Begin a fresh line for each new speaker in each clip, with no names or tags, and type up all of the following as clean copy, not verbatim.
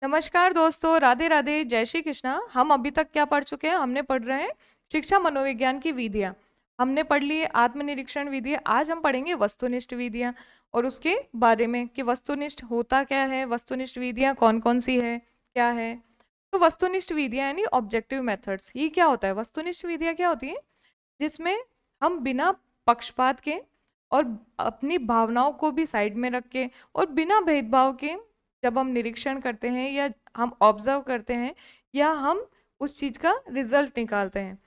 नमस्कार दोस्तों, राधे राधे, जय श्री कृष्णा। हम अभी तक क्या पढ़ चुके हैं? हमने पढ़ रहे हैं शिक्षा मनोविज्ञान की विधियां। हमने पढ़ ली है आत्मनिरीक्षण विधि। आज हम पढ़ेंगे वस्तुनिष्ठ विधियां और उसके बारे में कि वस्तुनिष्ठ होता क्या है, वस्तुनिष्ठ विधियां कौन कौन सी है, क्या है। तो वस्तुनिष्ठ विधियां यानी ऑब्जेक्टिव मेथड्स, ये क्या होता है? वस्तुनिष्ठ विधियां क्या होती है जिसमें हम बिना पक्षपात के और अपनी भावनाओं को भी साइड में रख के और बिना भेदभाव के जब हम निरीक्षण करते हैं या हम ऑब्जर्व करते हैं या हम उस चीज का रिजल्ट निकालते हैं,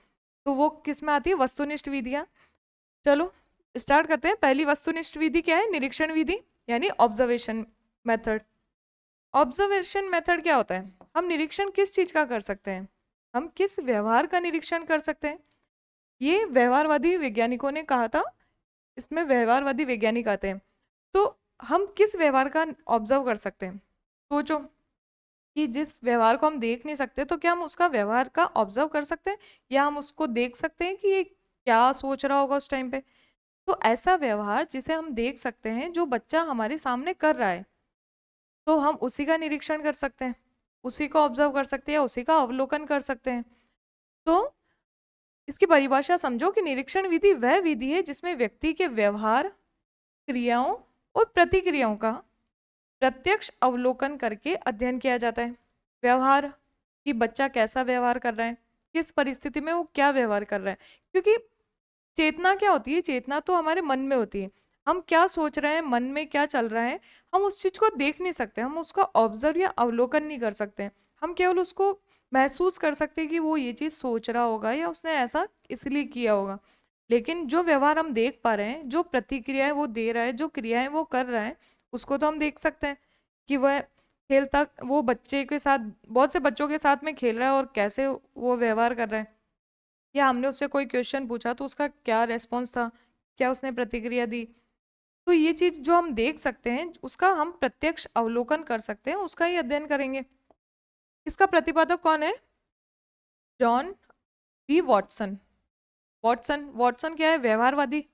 तो वो किस में आती है? वस्तुनिष्ठ विधियां। चलो स्टार्ट करते हैं। पहली वस्तुनिष्ठ विधि क्या है? निरीक्षण विधि यानी ऑब्जर्वेशन मेथड। ऑब्जर्वेशन मेथड क्या होता है? हम निरीक्षण किस चीज का कर सकते हैं? हम किस व्यवहार का निरीक्षण कर सकते हैं? ये व्यवहारवादी वैज्ञानिकों ने कहा था। इसमें व्यवहारवादी वैज्ञानिक आते हैं। तो हम किस व्यवहार का ऑब्जर्व कर सकते हैं? सोचो कि जिस व्यवहार को हम देख नहीं सकते, तो क्या हम उसका व्यवहार का ऑब्जर्व कर सकते हैं या हम उसको देख सकते हैं कि ये क्या सोच रहा होगा उस टाइम पे? तो ऐसा व्यवहार जिसे हम देख सकते हैं, जो बच्चा हमारे सामने कर रहा है, तो हम उसी का निरीक्षण कर सकते हैं, उसी को ऑब्जर्व कर सकते हैं या उसी का अवलोकन कर सकते हैं। तो इसकी परिभाषा समझो कि निरीक्षण विधि वह विधि है जिसमें व्यक्ति के व्यवहार, क्रियाओं और प्रतिक्रियाओं का प्रत्यक्ष अवलोकन करके अध्ययन किया जाता है। व्यवहार कि बच्चा कैसा व्यवहार कर रहा है, किस परिस्थिति में वो क्या व्यवहार कर रहा है। क्योंकि चेतना क्या होती है? चेतना तो हमारे मन में होती है। हम क्या सोच रहे हैं, मन में क्या चल रहा है, हम उस चीज को देख नहीं सकते, हम उसका ऑब्जर्व या अवलोकन नहीं कर सकते। हम केवल उसको महसूस कर सकते हैं कि वो ये चीज सोच रहा होगा या उसने ऐसा इसलिए किया होगा। लेकिन जो व्यवहार हम देख पा रहे हैं, जो प्रतिक्रियाएं वो दे रहा है, जो क्रियाएं वो कर रहा है, उसको तो हम देख सकते हैं कि वह खेलता, वो बच्चे के साथ, बहुत से बच्चों के साथ में खेल रहा है और कैसे वो व्यवहार कर रहा है, या हमने उससे कोई क्वेश्चन पूछा तो उसका क्या रेस्पॉन्स था, क्या उसने प्रतिक्रिया दी। तो ये चीज जो हम देख सकते हैं, उसका हम प्रत्यक्ष अवलोकन कर सकते हैं, उसका ही अध्ययन करेंगे। इसका प्रतिपादक कौन है? John B Watson. Watson Watson क्या है? व्यवहारवादी।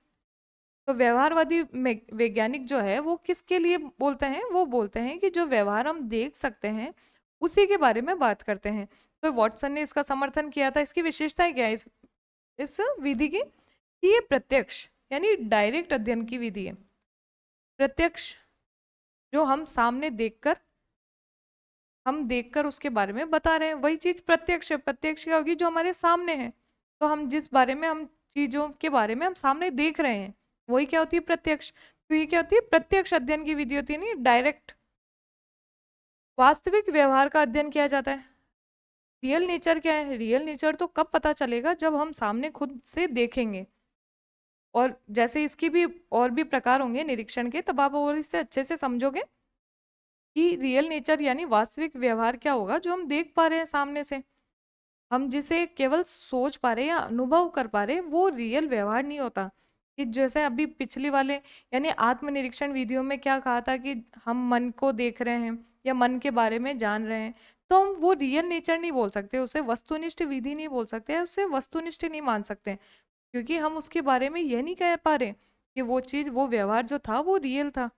तो व्यवहारवादी वैज्ञानिक जो है वो किसके लिए बोलते हैं? वो बोलते हैं कि जो व्यवहार हम देख सकते हैं उसी के बारे में बात करते हैं। तो वॉटसन ने इसका समर्थन किया था। इसकी विशेषताएं क्या है इस विधि की? कि ये प्रत्यक्ष यानी डायरेक्ट अध्ययन की विधि है। प्रत्यक्ष, जो हम देखकर उसके बारे में बता रहे हैं, वही चीज प्रत्यक्ष है। प्रत्यक्ष क्या होगी? जो हमारे सामने है। तो हम जिस बारे में, हम चीजों के बारे में हम सामने देख रहे हैं, वही क्या होती है? प्रत्यक्ष। तो ये क्या होती है? प्रत्यक्ष अध्ययन की विधि होती है, नहीं डायरेक्ट। वास्तविक व्यवहार का अध्ययन किया जाता है। रियल नेचर क्या है? रियल नेचर तो कब पता चलेगा? जब हम सामने खुद से देखेंगे। और जैसे इसकी भी और भी प्रकार होंगे निरीक्षण के, तब आप और इससे अच्छे से समझोगे कि रियल नेचर यानी वास्तविक व्यवहार क्या होगा, जो हम देख पा रहे हैं सामने से। हम जिसे केवल सोच पा रहे हैं या अनुभव कर पा रहे हैं, वो रियल व्यवहार नहीं होता। कि जैसे अभी पिछली वाले यानी आत्मनिरीक्षण विधियों में क्या कहा था कि हम मन को देख रहे हैं या मन के बारे में जान रहे हैं, तो हम वो रियल नेचर नहीं बोल सकते, उसे वस्तुनिष्ठ विधि नहीं बोल सकते, उसे वस्तुनिष्ठ नहीं मान सकते। क्योंकि हम उसके बारे में यह नहीं कह पा रहे कि वो चीज, वो व्यवहार जो था वो रियल था।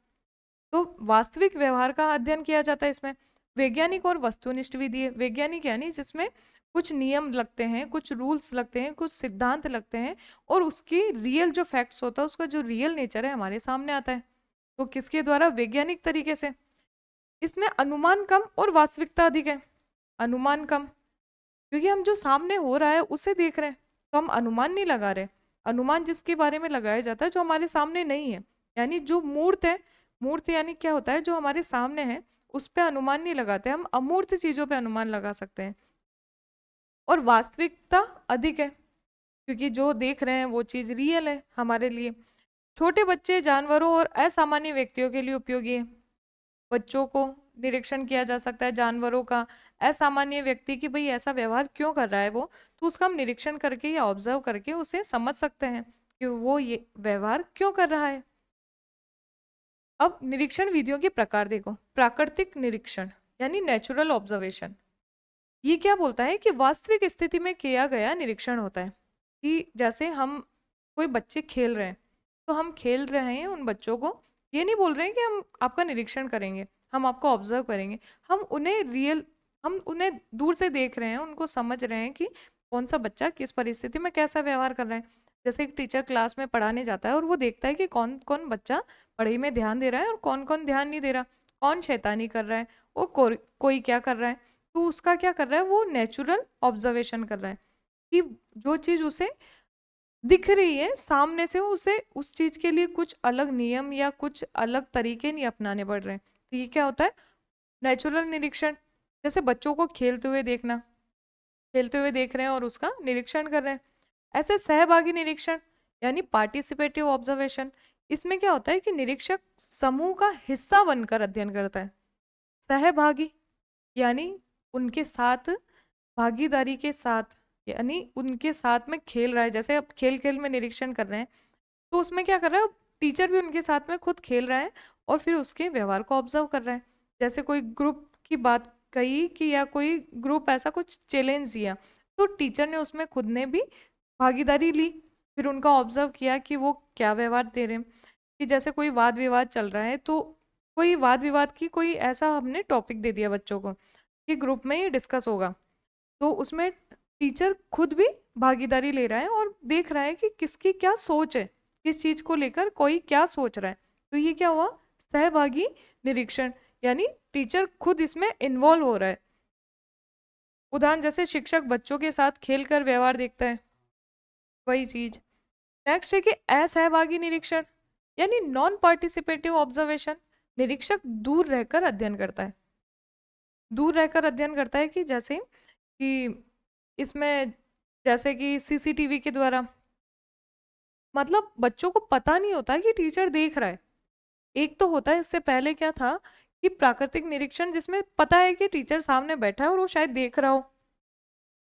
तो वास्तविक व्यवहार का अध्ययन किया जाता है इसमें। वैज्ञानिक और वस्तुनिष्ठ विधि है। वैज्ञानिक यानी जिसमें कुछ नियम लगते हैं, कुछ रूल्स लगते हैं, कुछ सिद्धांत लगते हैं, और उसकी रियल जो फैक्ट्स होता है, उसका जो रियल नेचर है हमारे सामने आता है। तो किसके द्वारा? वैज्ञानिक तरीके से। इसमें अनुमान कम और वास्तविकता अधिक है। अनुमान कम, क्योंकि हम जो सामने हो रहा है उसे देख रहे हैं, तो हम अनुमान नहीं लगा रहे। अनुमान जिसके बारे में लगाया जाता है जो हमारे सामने नहीं है, यानी जो मूर्त है। मूर्त यानी क्या होता है? जो हमारे सामने है उस पे अनुमान नहीं लगाते, हम अमूर्त चीजों पे अनुमान लगा सकते हैं। और वास्तविकता अधिक है, क्योंकि जो देख रहे हैं वो चीज रियल है हमारे लिए। छोटे बच्चे, जानवरों और असामान्य व्यक्तियों के लिए उपयोगी है। बच्चों को निरीक्षण किया जा सकता है, जानवरों का, असामान्य व्यक्ति की भाई ऐसा व्यवहार क्यों कर रहा है वो, तो उसका हम निरीक्षण करके या ऑब्जर्व करके उसे समझ सकते हैं कि वो ये व्यवहार क्यों कर रहा है। अब निरीक्षण विधियों के प्रकार देखो। प्राकृतिक निरीक्षण यानी नेचुरल ऑब्जर्वेशन, ये क्या बोलता है कि वास्तविक स्थिति में किया गया निरीक्षण होता है। कि जैसे हम, कोई बच्चे खेल रहे हैं, तो हम खेल रहे हैं उन बच्चों को, ये नहीं बोल रहे हैं कि हम आपका निरीक्षण करेंगे। हम आपको ऑब्जर्व करेंगे, हम उन्हें दूर से देख रहे हैं, उनको समझ रहे हैं कि कौन सा बच्चा किस परिस्थिति में कैसा व्यवहार कर रहा है। जैसे एक टीचर क्लास में पढ़ाने जाता है और वो देखता है कि कौन कौन बच्चा पढ़ाई में ध्यान दे रहा है और कौन कौन ध्यान नहीं दे रहा, कौन शैतानी कर रहा है और कोई क्या कर रहा है। तो उसका क्या कर रहा है, वो नेचुरल ऑब्जर्वेशन कर रहा है कि जो चीज उसे दिख रही है सामने से, उसे उस चीज के लिए कुछ अलग नियम या कुछ अलग तरीके नहीं अपनाने पड़ रहे हैं। तो ये क्या होता है, नेचुरल निरीक्षण। जैसे बच्चों को खेलते हुए देखना, खेलते हुए देख रहे हैं और उसका निरीक्षण कर रहे हैं। ऐसे सहभागी निरीक्षण यानी पार्टिसिपेटिव ऑब्जर्वेशन, इसमें क्या होता है कि निरीक्षक समूह का हिस्सा बनकर अध्ययन करता है। सहभागी यानी उनके साथ, भागीदारी के साथ, यानी उनके साथ में खेल रहा है। जैसे अब खेल खेल में निरीक्षण कर रहे हैं, तो उसमें क्या कर रहा है, टीचर भी उनके साथ में खुद खेल रहा है और फिर उसके व्यवहार को ऑब्जर्व कर रहा है। जैसे कोई ग्रुप की बात कही कि या कोई ग्रुप ऐसा कुछ चैलेंज दिया, तो टीचर ने उसमें खुद ने भी भागीदारी ली, फिर उनका ऑब्जर्व किया कि वो क्या व्यवहार दे रहे हैं। कि जैसे कोई वाद विवाद चल रहा है, तो कोई वाद विवाद की कोई ऐसा हमने टॉपिक दे दिया बच्चों को कि ग्रुप में ही डिस्कस होगा, तो उसमें टीचर खुद भी भागीदारी ले रहा है और देख रहा है कि किसकी क्या सोच है, किस चीज को लेकर कोई क्या सोच रहा है। तो ये क्या हुआ, सहभागी निरीक्षण, यानी टीचर खुद इसमें इन्वॉल्व हो रहा है। उदाहरण जैसे शिक्षक बच्चों के साथ खेलकर व्यवहार देखता है, वही चीज। नेक्स्ट है कि असहभागी निरीक्षण यानी नॉन पार्टिसिपेटिव ऑब्जर्वेशन, निरीक्षक दूर रहकर अध्ययन करता है। दूर रहकर अध्ययन करता है कि जैसे कि इसमें, जैसे कि सीसीटीवी के द्वारा, मतलब बच्चों को पता नहीं होता कि टीचर देख रहा है। एक तो होता है, इससे पहले क्या था कि प्राकृतिक निरीक्षण जिसमें पता है कि टीचर सामने बैठा है और वो शायद देख रहा हो,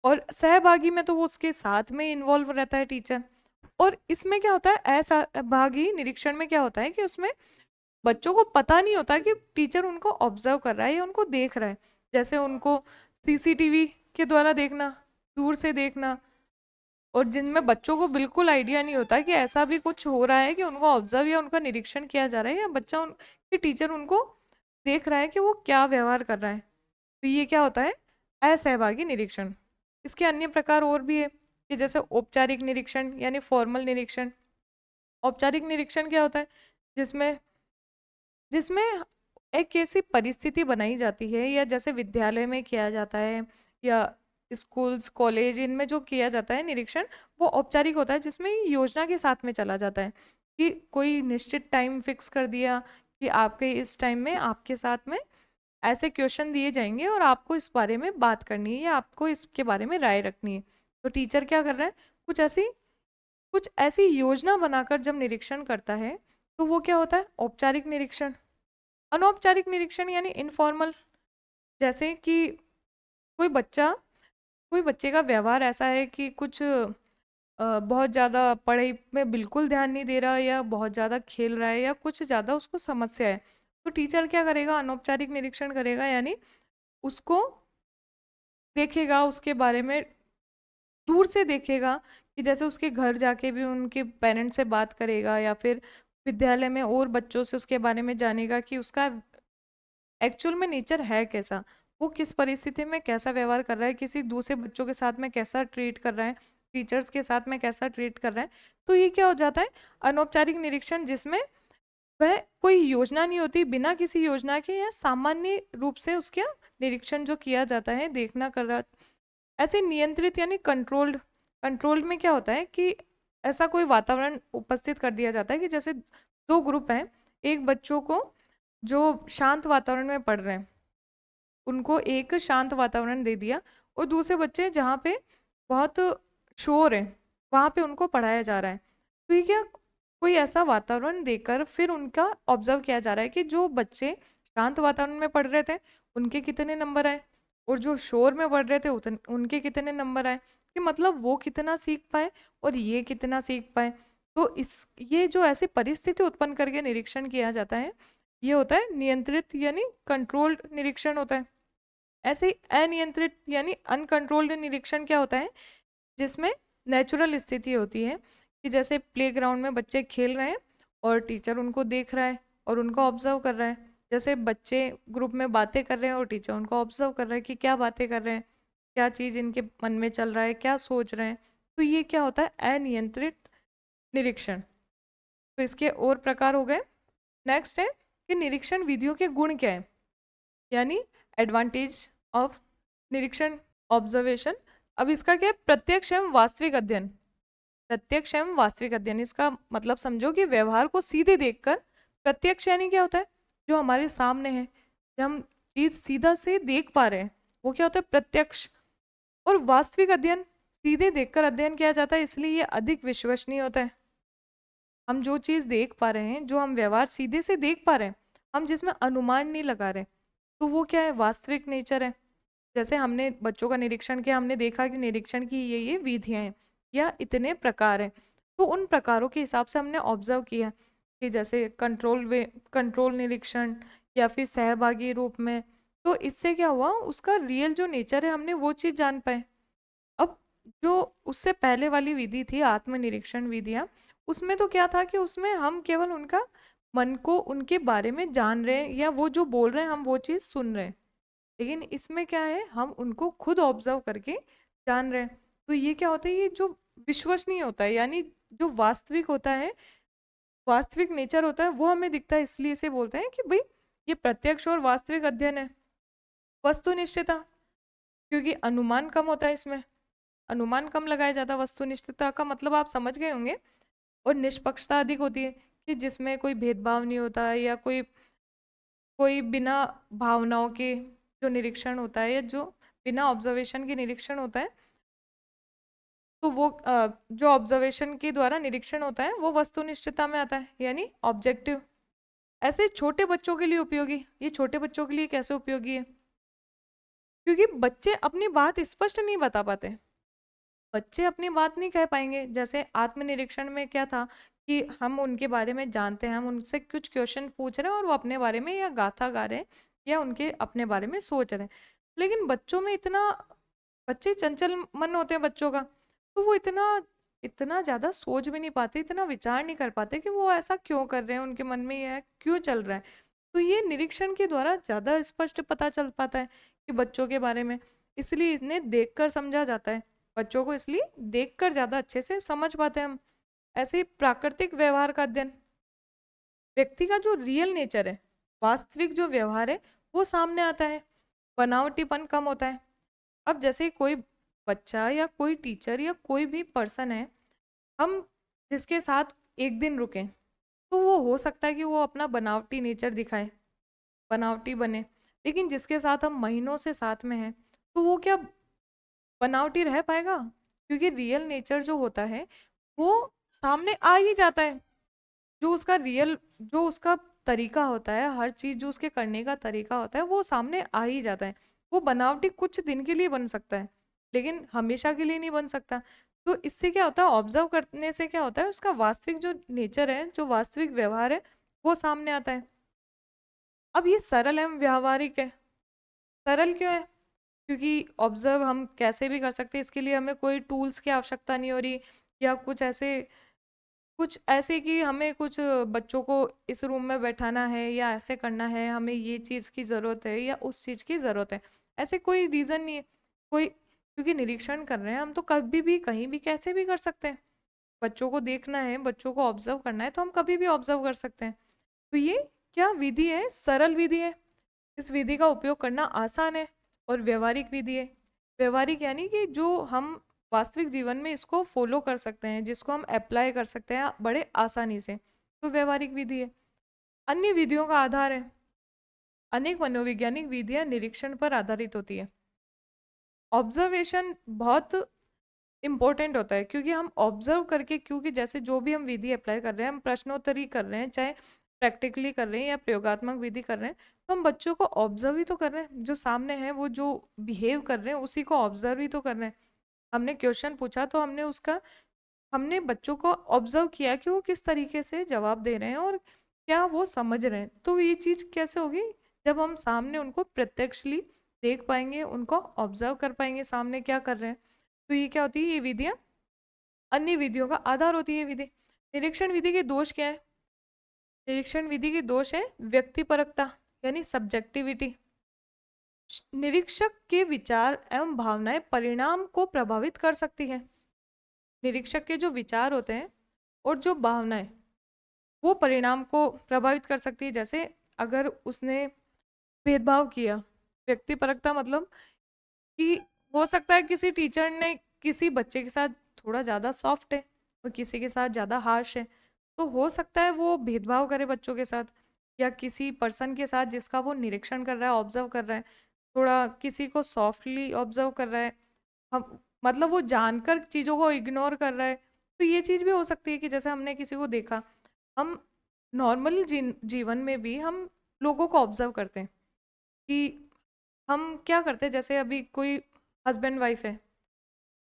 और सहभागी में तो वो उसके साथ में इन्वॉल्व रहता है टीचर। और इसमें क्या होता है, असहभागी निरीक्षण में क्या होता है कि उसमें बच्चों को पता नहीं होता कि टीचर उनको ऑब्जर्व कर रहा है या उनको देख रहा है। जैसे उनको सीसीटीवी के द्वारा देखना, दूर से देखना, और जिनमें बच्चों को बिल्कुल आइडिया नहीं होता कि ऐसा भी कुछ हो रहा है कि उनको ऑब्जर्व या उनका निरीक्षण किया जा रहा है, या कि टीचर उनको देख रहा है कि वो क्या व्यवहार कर रहा है। तो ये क्या होता है, असहभागी निरीक्षण। इसके अन्य प्रकार और भी है कि जैसे औपचारिक निरीक्षण यानी फॉर्मल निरीक्षण। औपचारिक निरीक्षण क्या होता है, जिसमें जिसमें एक ऐसी परिस्थिति बनाई जाती है, या जैसे विद्यालय में किया जाता है या स्कूल्स कॉलेज, इनमें जो किया जाता है निरीक्षण, वो औपचारिक होता है, जिसमें योजना के साथ में चला जाता है कि कोई निश्चित टाइम फिक्स कर दिया कि आपके इस टाइम में आपके साथ में ऐसे क्वेश्चन दिए जाएंगे और आपको इस बारे में बात करनी है या आपको इसके बारे में राय रखनी है। तो टीचर क्या कर रहा है, कुछ ऐसी योजना बनाकर जब निरीक्षण करता है, तो वो क्या होता है, औपचारिक निरीक्षण। अनौपचारिक निरीक्षण यानी इनफॉर्मल, जैसे कि कोई बच्चा कोई बच्चे का व्यवहार ऐसा है कि कुछ बहुत ज़्यादा पढ़ाई में बिल्कुल ध्यान नहीं दे रहा, या बहुत ज़्यादा खेल रहा है, या कुछ ज़्यादा उसको समस्या है। तो टीचर क्या करेगा, अनौपचारिक निरीक्षण करेगा, यानी उसको देखेगा, उसके बारे में दूर से देखेगा, कि जैसे उसके घर जाके भी उनके पेरेंट्स से बात करेगा, या फिर विद्यालय में और बच्चों से उसके बारे में जानेगा कि उसका एक्चुअल में नेचर है कैसा, वो किस परिस्थिति में कैसा व्यवहार कर रहा है, किसी दूसरे बच्चों के साथ में कैसा ट्रीट कर रहा है, टीचर्स के साथ में कैसा ट्रीट कर रहा है। तो ये क्या हो जाता है, अनौपचारिक निरीक्षण, जिसमें वह कोई योजना नहीं होती, बिना किसी योजना के या सामान्य रूप से उसका निरीक्षण जो किया जाता है, देखना कर रहा। ऐसे नियंत्रित यानी कंट्रोल्ड, कंट्रोल्ड में क्या होता है कि ऐसा कोई वातावरण उपस्थित कर दिया जाता है कि जैसे दो ग्रुप हैं, एक बच्चों को जो शांत वातावरण में पढ़ रहे हैं, उनको एक शांत वातावरण दे दिया, और दूसरे बच्चे जहाँ पे बहुत शोर है, वहाँ पे उनको पढ़ाया जा रहा है। तो ये क्या, कोई ऐसा वातावरण देकर फिर उनका ऑब्जर्व किया जा रहा है कि जो बच्चे शांत वातावरण में पढ़ रहे थे उनके कितने नंबर आए, और जो शोर में पढ़ रहे थे उनके कितने नंबर आए, कि मतलब वो कितना सीख पाए और ये कितना सीख पाए। तो ये जो ऐसी परिस्थिति उत्पन्न करके निरीक्षण किया जाता है, ये होता है नियंत्रित यानी कंट्रोल्ड निरीक्षण होता है। ऐसे ही अनियंत्रित यानी अनकंट्रोल्ड निरीक्षण क्या होता है, जिसमें नेचुरल स्थिति होती है कि जैसे प्लेग्राउंड में बच्चे खेल रहे हैं और टीचर उनको देख रहा है और उनको ऑब्जर्व कर रहा है। जैसे बच्चे ग्रुप में बातें कर रहे हैं और टीचर उनको ऑब्जर्व कर रहा है कि क्या बातें कर रहे हैं, क्या चीज़ इनके मन में चल रहा है, क्या सोच रहे हैं। तो ये क्या होता है, अनियंत्रित निरीक्षण। तो इसके और प्रकार हो गए। नेक्स्ट है कि निरीक्षण विधियों के गुण क्या है, यानी एडवांटेज ऑफ निरीक्षण, ऑब्जर्वेशन। अब इसका क्या है, प्रत्यक्ष एवं वास्तविक अध्ययन। प्रत्यक्ष एवं वास्तविक अध्ययन, इसका मतलब समझो कि व्यवहार को सीधे देखकर, प्रत्यक्ष यानी क्या होता है, जो हमारे सामने है, जब हम चीज सीधा से देख पा रहे हैं, वो क्या होता है, प्रत्यक्ष। और वास्तविक अध्ययन, सीधे देखकर अध्ययन किया जाता है, इसलिए ये अधिक विश्वसनीय होता है। हम जो चीज देख पा रहे हैं, जो हम व्यवहार सीधे से देख पा रहे हैं, हम जिसमें अनुमान नहीं लगा रहे, तो वो क्या है, वास्तविक नेचर है। जैसे हमने बच्चों का निरीक्षण किया, हमने देखा कि निरीक्षण की ये विधियां हैं या इतने प्रकार हैं, तो उन प्रकारों के हिसाब से हमने ऑब्जर्व किया कि जैसे कंट्रोल निरीक्षण या फिर सहभागी रूप में। तो इससे क्या हुआ, उसका रियल जो नेचर है हमने वो चीज जान पाए। अब जो उससे पहले वाली विधि थी, आत्मनिरीक्षण विधियां, उसमें तो क्या था कि उसमें हम केवल उनका मन को उनके बारे में जान रहे हैं, या वो जो बोल रहे हैं हम वो चीज सुन रहे हैं। लेकिन इसमें क्या है, हम उनको खुद ऑब्जर्व करके जान रहे हैं। तो ये क्या होता है, ये जो विश्वसनीय होता है, यानी जो वास्तविक होता है, वास्तविक नेचर होता है, वो हमें दिखता है, इसलिए इसे बोलते हैं कि भाई ये प्रत्यक्ष और वास्तविक अध्ययन है। वस्तुनिष्ठता, क्योंकि अनुमान कम होता है इसमें, अनुमान कम लगाया जाता है। वस्तुनिष्ठता का मतलब आप समझ गए होंगे। और निष्पक्षता अधिक होती है, कि जिसमें कोई भेदभाव नहीं होता है, या कोई कोई बिना भावनाओं के जो निरीक्षण होता है, या जो बिना ऑब्जर्वेशन के निरीक्षण होता है, तो वो जो ऑब्जर्वेशन के द्वारा निरीक्षण होता है वो वस्तुनिष्ठता में आता है, यानी ऑब्जेक्टिव। ऐसे छोटे बच्चों के लिए उपयोगी, ये छोटे बच्चों के लिए कैसे उपयोगी है, क्योंकि बच्चे अपनी बात स्पष्ट नहीं बता पाते, बच्चे अपनी बात नहीं कह पाएंगे। जैसे आत्मनिरीक्षण में क्या था कि हम उनके बारे में जानते हैं, हम उनसे कुछ क्वेश्चन पूछ रहे हैं और वो अपने बारे में या गाथा गा रहे हैं, या उनके अपने बारे में सोच रहे हैं। लेकिन बच्चों में इतना, बच्चे चंचल मन होते हैं बच्चों का, तो वो इतना इतना ज्यादा सोच भी नहीं पाते, इतना विचार नहीं कर पाते कि वो ऐसा क्यों कर रहे हैं, उनके मन में यह क्यों चल रहा है। तो ये निरीक्षण के द्वारा ज्यादा स्पष्ट पता चल पाता है कि बच्चों के बारे में, इसलिए इन्हें देखकर समझा जाता है। बच्चों को इसलिए देखकर ज्यादा अच्छे से समझ पाते हैं हम। ऐसे ही प्राकृतिक व्यवहार का अध्ययन, व्यक्ति का जो रियल नेचर है, वास्तविक जो व्यवहार है, वो सामने आता है, बनावटीपन कम होता है। अब जैसे कोई बच्चा या कोई टीचर या कोई भी पर्सन है, हम जिसके साथ एक दिन रुके, तो वो हो सकता है कि वो अपना बनावटी नेचर दिखाए, बनावटी बने। लेकिन जिसके साथ हम महीनों से साथ में हैं, तो वो क्या बनावटी रह पाएगा, क्योंकि रियल नेचर जो होता है वो सामने आ ही जाता है। जो उसका रियल, जो उसका तरीका होता है, हर चीज जो उसके करने का तरीका होता है वो सामने आ ही जाता है। वो बनावटी कुछ दिन के लिए बन सकता है, लेकिन हमेशा के लिए नहीं बन सकता। तो इससे क्या होता है, ऑब्जर्व करने से क्या होता है, उसका वास्तविक जो नेचर है, जो वास्तविक व्यवहार है, वो सामने आता है। अब ये सरल एवं व्यावहारिक है। सरल क्यों है, क्योंकि ऑब्जर्व हम कैसे भी कर सकते हैं, इसके लिए हमें कोई टूल्स की आवश्यकता नहीं हो रही, या कुछ ऐसे कि हमें कुछ बच्चों को इस रूम में बैठाना है या ऐसे करना है, हमें ये चीज़ की ज़रूरत है या उस चीज़ की ज़रूरत है। ऐसे कोई रीज़न नहीं है, कोई, क्योंकि निरीक्षण कर रहे हैं हम, तो कभी भी कहीं भी कैसे भी कर सकते हैं। बच्चों को देखना है, बच्चों को ऑब्जर्व करना है, तो हम कभी भी ऑब्जर्व कर सकते हैं। तो ये क्या विधि है, सरल विधि है। इस विधि का उपयोग करना आसान है। और व्यवहारिक विधि है। व्यवहारिक यानी कि जो हम वास्तविक जीवन में इसको फॉलो कर सकते हैं, जिसको हम अप्लाई कर सकते हैं बड़े आसानी से, तो व्यवहारिक विधि है। अन्य विधियों का आधार है। अनेक मनोवैज्ञानिक विधियां निरीक्षण पर आधारित होती है। ऑब्जर्वेशन बहुत इंपॉर्टेंट होता है, क्योंकि हम ऑब्जर्व करके, क्योंकि जैसे जो भी हम विधि अप्लाई कर रहे हैं, हम प्रश्नोत्तरी कर रहे हैं, चाहे प्रैक्टिकली कर रहे हैं या प्रयोगात्मक विधि कर रहे हैं, तो हम बच्चों को ऑब्जर्व ही तो कर रहे हैं। जो सामने है वो जो बिहेव कर रहे हैं उसी को ऑब्जर्व ही तो कर रहे हैं। हमने क्वेश्चन पूछा तो हमने बच्चों को ऑब्जर्व किया कि वो किस तरीके से जवाब दे रहे हैं और क्या वो समझ रहे हैं। तो ये चीज़ कैसे होगी, जब हम सामने उनको प्रत्यक्षली देख पाएंगे, उनको ऑब्जर्व कर पाएंगे सामने क्या कर रहे हैं। तो ये क्या होती है, ये विधियां अन्य विधियों का आधार होती है। विधि, निरीक्षण विधि के दोष क्या है, निरीक्षण विधि के दोष है व्यक्तिपरकता। यानी सब्जेक्टिविटी। निरीक्षक के विचार एवं भावनाएं परिणाम को प्रभावित कर सकती है। निरीक्षक के जो विचार होते हैं और जो भावनाएं, वो परिणाम को प्रभावित कर सकती है। जैसे अगर उसने भेदभाव किया, व्यक्तिपरकता मतलब कि हो सकता है किसी टीचर ने किसी बच्चे के साथ थोड़ा ज़्यादा सॉफ्ट है और किसी के साथ ज़्यादा हार्श है, तो हो सकता है वो भेदभाव करे बच्चों के साथ, या किसी पर्सन के साथ जिसका वो निरीक्षण कर रहा है, ऑब्जर्व कर रहा है, थोड़ा किसी को सॉफ्टली ऑब्जर्व कर रहा है, हम मतलब वो जानकर चीज़ों को इग्नोर कर रहा है। तो ये चीज़ भी हो सकती है कि जैसे हमने किसी को देखा, हम नॉर्मल जीवन में भी हम लोगों को ऑब्जर्व करते हैं कि हम क्या करते हैं। जैसे अभी कोई हस्बैंड वाइफ है,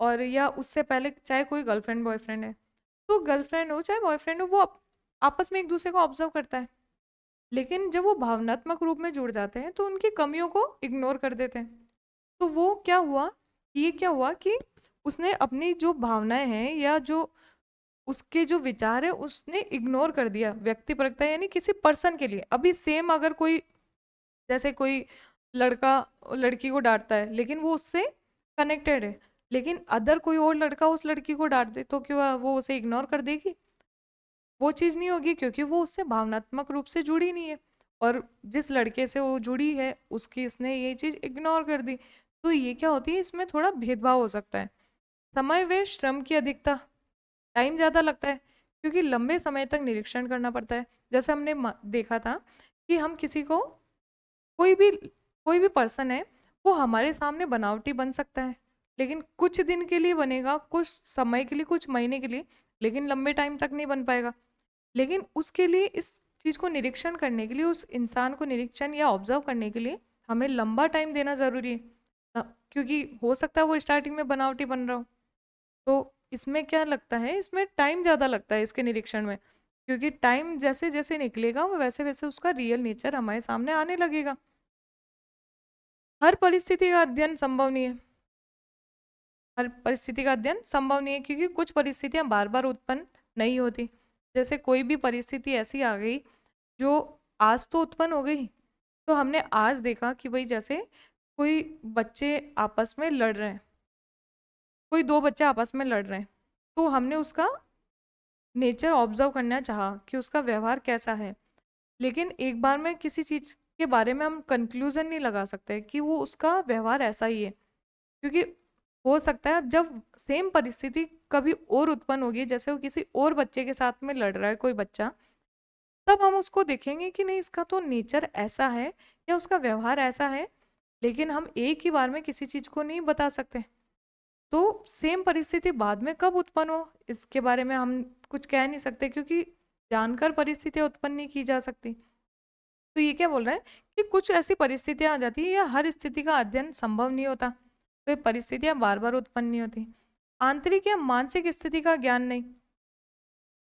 और या उससे पहले चाहे कोई गर्लफ्रेंड बॉयफ्रेंड है, तो गर्लफ्रेंड हो चाहे बॉयफ्रेंड हो, वो आपस में एक दूसरे को ऑब्जर्व करता है। लेकिन जब वो भावनात्मक रूप में जुड़ जाते हैं तो उनकी कमियों को इग्नोर कर देते हैं। तो वो क्या हुआ, ये क्या हुआ कि उसने अपनी जो भावनाएं हैं या जो उसके जो विचार है उसने इग्नोर कर दिया। व्यक्तिपरकता यानी किसी पर्सन के लिए, अभी सेम अगर कोई, जैसे कोई लड़का लड़की को डांटता है लेकिन वो उससे कनेक्टेड है, लेकिन अदर कोई और लड़का उस लड़की को डांट दे, तो क्या वो उसे इग्नोर कर देगी? वो चीज़ नहीं होगी, क्योंकि वो उससे भावनात्मक रूप से जुड़ी नहीं है। और जिस लड़के से वो जुड़ी है उसकी इसने ये चीज़ इग्नोर कर दी। तो ये क्या होती है, इसमें थोड़ा भेदभाव हो सकता है। समय व श्रम की अधिकता, टाइम ज़्यादा लगता है क्योंकि लंबे समय तक निरीक्षण करना पड़ता है। जैसे हमने देखा था कि हम किसी को, कोई भी कोई भी पर्सन है, वो हमारे सामने बनावटी बन सकता है, लेकिन कुछ दिन के लिए बनेगा, कुछ समय के लिए, कुछ महीने के लिए, लेकिन लंबे टाइम तक नहीं बन पाएगा। लेकिन उसके लिए इस चीज़ को निरीक्षण करने के लिए, उस इंसान को निरीक्षण या ऑब्जर्व करने के लिए हमें लंबा टाइम देना ज़रूरी है। क्योंकि हो सकता है वो स्टार्टिंग में बनावटी बन रहा हो। तो इसमें क्या लगता है, इसमें टाइम ज़्यादा लगता है इसके निरीक्षण में, क्योंकि टाइम जैसे जैसे निकलेगा वो वैसे वैसे उसका रियल नेचर हमारे सामने आने लगेगा। हर परिस्थिति का अध्ययन संभव नहीं है। हर परिस्थिति का अध्ययन संभव नहीं है क्योंकि कुछ परिस्थितियां बार बार उत्पन्न नहीं होती। जैसे कोई भी परिस्थिति ऐसी आ गई जो आज तो उत्पन्न हो गई, तो हमने आज देखा कि भाई जैसे कोई बच्चे आपस में लड़ रहे हैं, कोई दो बच्चे आपस में लड़ रहे हैं, तो हमने उसका नेचर ऑब्जर्व करना चाहा कि उसका व्यवहार कैसा है। लेकिन एक बार में किसी चीज के बारे में हम कंक्लूजन नहीं लगा सकते कि वो उसका व्यवहार ऐसा ही है, क्योंकि हो सकता है जब सेम परिस्थिति कभी और उत्पन्न होगी, जैसे वो किसी और बच्चे के साथ में लड़ रहा है कोई बच्चा, तब हम उसको देखेंगे कि नहीं इसका तो नेचर ऐसा है या उसका व्यवहार ऐसा है। लेकिन हम एक ही बार में किसी चीज को नहीं बता सकते। तो सेम परिस्थिति बाद में कब उत्पन्न हो इसके बारे में हम कुछ कह नहीं सकते, क्योंकि जानकर परिस्थितियां उत्पन्न नहीं की जा सकती। तो ये क्या बोल रहा है कि कुछ ऐसी परिस्थितियां आ जाती है या हर स्थिति का अध्ययन संभव नहीं होता, तो ये परिस्थितियां बार बार उत्पन्न नहीं होती। आंतरिक या मानसिक स्थिति का ज्ञान नहीं।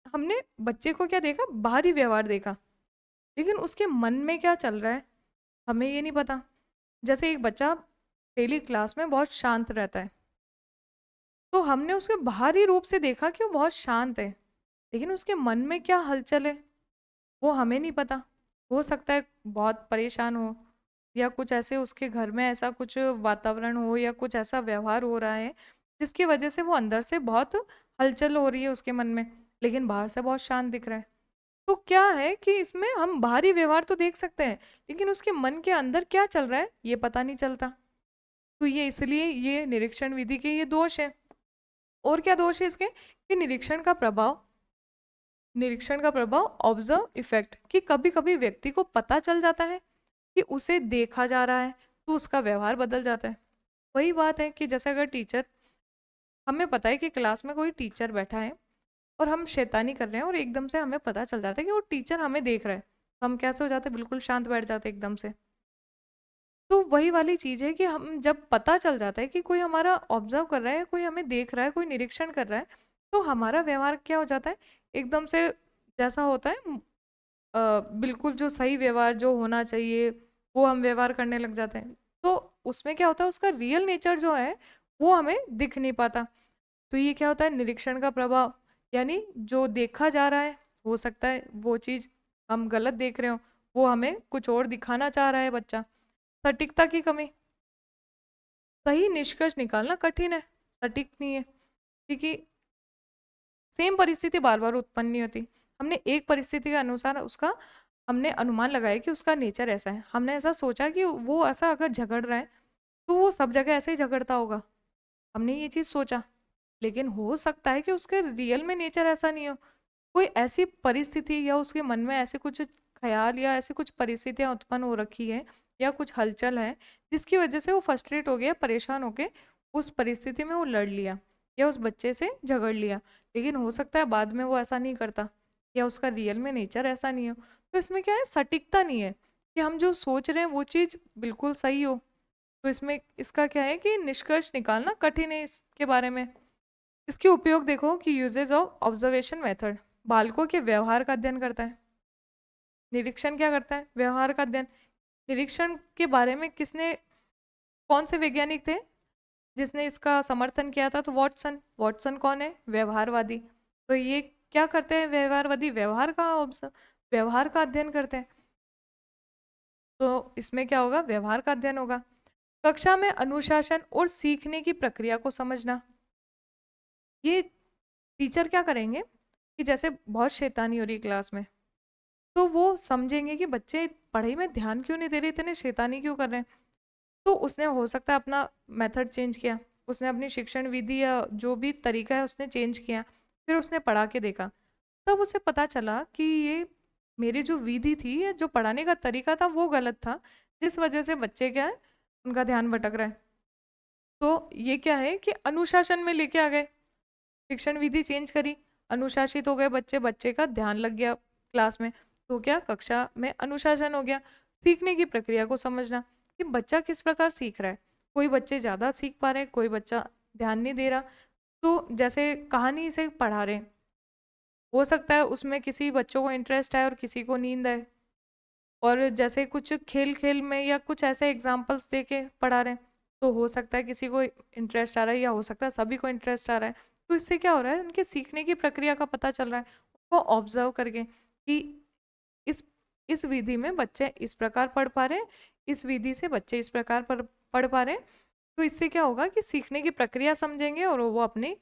हमने बच्चे को क्या देखा, बाहरी व्यवहार देखा, लेकिन उसके मन में क्या चल रहा है हमें ये नहीं पता। जैसे एक बच्चा डेली क्लास में बहुत शांत रहता है, तो हमने उसके बाहरी रूप से देखा कि वो बहुत शांत है, लेकिन उसके मन में क्या हलचल है वो हमें नहीं पता। हो सकता है बहुत परेशान हो, या कुछ ऐसे उसके घर में ऐसा कुछ वातावरण हो या कुछ ऐसा व्यवहार हो रहा है जिसकी वजह से वो अंदर से बहुत हलचल हो रही है उसके मन में, लेकिन बाहर से बहुत शांत दिख रहा है। तो क्या है कि इसमें हम बाहरी व्यवहार तो देख सकते हैं, लेकिन उसके मन के अंदर क्या चल रहा है ये पता नहीं चलता। तो ये इसलिए ये निरीक्षण विधि के ये दोष है। और क्या दोष है इसके, कि निरीक्षण का प्रभाव ऑब्जर्व इफेक्ट, कि कभी कभी व्यक्ति को पता चल जाता है कि उसे देखा जा रहा है, तो उसका व्यवहार बदल जाता है। वही बात है कि जैसे अगर टीचर, हमें पता है कि क्लास में कोई टीचर बैठा है और हम शैतानी कर रहे हैं और एकदम से हमें पता चल जाता है कि वो टीचर हमें देख रहा है, तो हम कैसे हो जाते हैं, बिल्कुल शांत बैठ जाते हैं एकदम से। तो वही वाली चीज है कि हम जब पता चल जाता है कि कोई हमारा ऑब्जर्व कर रहा है, कोई हमें देख रहा है, कोई निरीक्षण कर रहा है, तो हमारा व्यवहार क्या हो जाता है, एकदम से जैसा होता है बिल्कुल जो सही व्यवहार जो होना चाहिए वो हम व्यवहार करने लग जाते हैं। तो उसमें क्या होता है, उसका रियल नेचर जो है वो हमें दिख नहीं पाता। तो ये क्या होता है, निरीक्षण का प्रभाव, यानी जो देखा जा रहा है हो सकता है वो चीज़ हम गलत देख रहे हो, वो हमें कुछ और दिखाना चाह रहा है बच्चा। सटीकता की कमी, सही निष्कर्ष निकालना कठिन है, सटीक नहीं है, क्योंकि सेम परिस्थिति बार बार उत्पन्न नहीं होती। हमने एक परिस्थिति के अनुसार उसका हमने अनुमान लगाया कि उसका नेचर ऐसा है, हमने ऐसा सोचा कि वो ऐसा अगर झगड़ रहा है तो वो सब जगह ऐसे ही झगड़ता होगा, हमने ये चीज सोचा। लेकिन हो सकता है कि उसके रियल में नेचर ऐसा नहीं हो, कोई ऐसी परिस्थिति या उसके मन में ऐसे कुछ ख्याल या ऐसी कुछ परिस्थितियां उत्पन्न हो रखी है या कुछ हलचल है जिसकी वजह से वो फ्रस्ट्रेट हो गया, परेशान होके उस परिस्थिति में वो लड़ लिया या उस बच्चे से झगड़ लिया। लेकिन हो सकता है बाद में वो ऐसा नहीं करता या उसका रियल में नेचर ऐसा नहीं हो। तो इसमें क्या है, सटीकता नहीं है कि हम जो सोच रहे हैं वो चीज़ बिल्कुल सही हो। तो इसमें इसका क्या है कि निष्कर्ष निकालना कठिन है इसके बारे में। इसके उपयोग देखो कि यूजेज ऑफ ऑब्जर्वेशन मेथड, बालकों के व्यवहार का अध्ययन करता है। निरीक्षण क्या करता है, व्यवहार का अध्ययन। निरीक्षण के बारे में किसने, कौन से वैज्ञानिक थे जिसने इसका समर्थन किया था, तो वॉटसन। वॉटसन कौन है, व्यवहारवादी। तो ये क्या करते हैं व्यवहारवादी, व्यवहार का अध्ययन करते हैं। तो इसमें क्या होगा, व्यवहार का अध्ययन होगा। कक्षा में अनुशासन और सीखने की प्रक्रिया को समझना, ये टीचर क्या करेंगे कि जैसे बहुत शैतानी हो रही क्लास में, तो वो समझेंगे कि बच्चे पढ़ाई में ध्यान क्यों नहीं दे रहे, इतने शैतानी क्यों कर रहे हैं। तो उसने हो सकता है अपना मेथड चेंज किया, उसने अपनी शिक्षण विधि या जो भी तरीका है उसने चेंज किया, फिर उसने पढ़ा के देखा, तब उसे पता चला कि ये मेरी जो विधि थी या जो पढ़ाने का तरीका था वो गलत था, जिस वजह से बच्चे क्या है, उनका ध्यान भटक रहा है। तो ये क्या है कि अनुशासन में लेके आ गए, शिक्षण विधि चेंज करी, अनुशासित हो गए बच्चे, बच्चे का ध्यान लग गया क्लास में, तो क्या कक्षा में अनुशासन हो गया। सीखने की प्रक्रिया को समझना कि बच्चा किस प्रकार सीख रहा है, कोई बच्चे ज़्यादा सीख पा रहे हैं, कोई बच्चा ध्यान नहीं दे रहा। तो जैसे कहानी से पढ़ा रहे हैं, हो सकता है उसमें किसी बच्चों को इंटरेस्ट है और किसी को नींद है, और जैसे कुछ खेल खेल में या कुछ ऐसे एग्जाम्पल्स दे के पढ़ा रहे हैं, तो हो सकता है किसी को इंटरेस्ट आ रहा है या हो सकता है सभी को इंटरेस्ट आ रहा है। तो इससे क्या हो रहा है, उनके सीखने की प्रक्रिया का पता चल रहा है, उनको ऑब्जर्व करके कि इस इस विधि में बच्चे इस प्रकार पढ़ पा रहे हैं, इस विधि से बच्चे इस प्रकार पढ़ पा रहे हैं। तो इससे क्या होगा कि सीखने की प्रक्रिया समझेंगे और वो अपने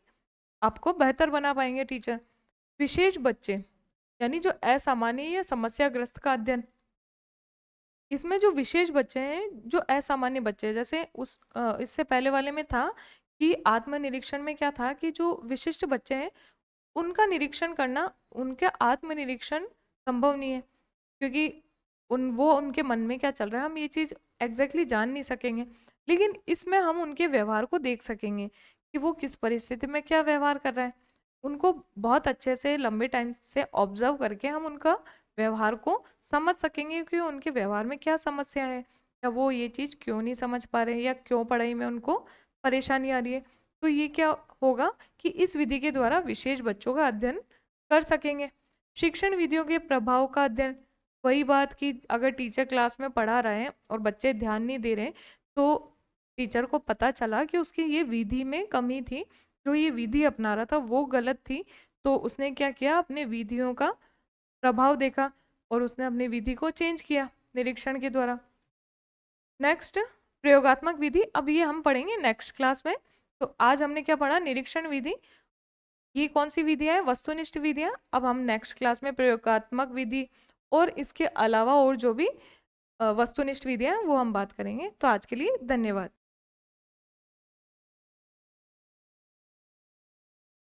आप को बेहतर बना पाएंगे टीचर। विशेष बच्चे यानी जो असामान्य या समस्याग्रस्त का अध्ययन, इसमें जो विशेष बच्चे हैं, जो असामान्य बच्चे हैं, जैसे इससे पहले वाले में था कि आत्मनिरीक्षण में क्या था कि जो विशिष्ट बच्चे हैं उनका निरीक्षण करना, उनका आत्मनिरीक्षण संभव नहीं है, क्योंकि वो उनके मन में क्या चल रहा है हम ये चीज़ एग्जैक्टली जान नहीं सकेंगे। लेकिन इसमें हम उनके व्यवहार को देख सकेंगे कि वो किस परिस्थिति में क्या व्यवहार कर रहा है। उनको बहुत अच्छे से लंबे टाइम से ऑब्जर्व करके हम उनका व्यवहार को समझ सकेंगे कि उनके व्यवहार में क्या समस्या है, या वो ये चीज़ क्यों नहीं समझ पा रहे हैं, या क्यों पढ़ाई में उनको परेशानी आ रही है। तो ये क्या होगा कि इस विधि के द्वारा विशेष बच्चों का अध्ययन कर सकेंगे। शिक्षण विधियों के प्रभाव का अध्ययन, वही बात कि अगर टीचर क्लास में पढ़ा रहे हैं और बच्चे ध्यान नहीं दे रहे, तो टीचर को पता चला कि उसकी ये विधि में कमी थी, जो ये विधि अपना रहा था वो गलत थी। तो उसने क्या किया, अपने विधियों का प्रभाव देखा और उसने अपनी विधि को चेंज किया निरीक्षण के द्वारा। नेक्स्ट, प्रयोगात्मक विधि, अब ये हम पढ़ेंगे नेक्स्ट क्लास में। तो आज हमने क्या पढ़ा, निरीक्षण विधि, ये कौन सी विधियां है, वस्तुनिष्ठ विधियां। अब हम नेक्स्ट क्लास में प्रयोगात्मक विधि और इसके अलावा और जो भी वस्तुनिष्ठ विधियां हैं वो हम बात करेंगे। तो आज के लिए धन्यवाद।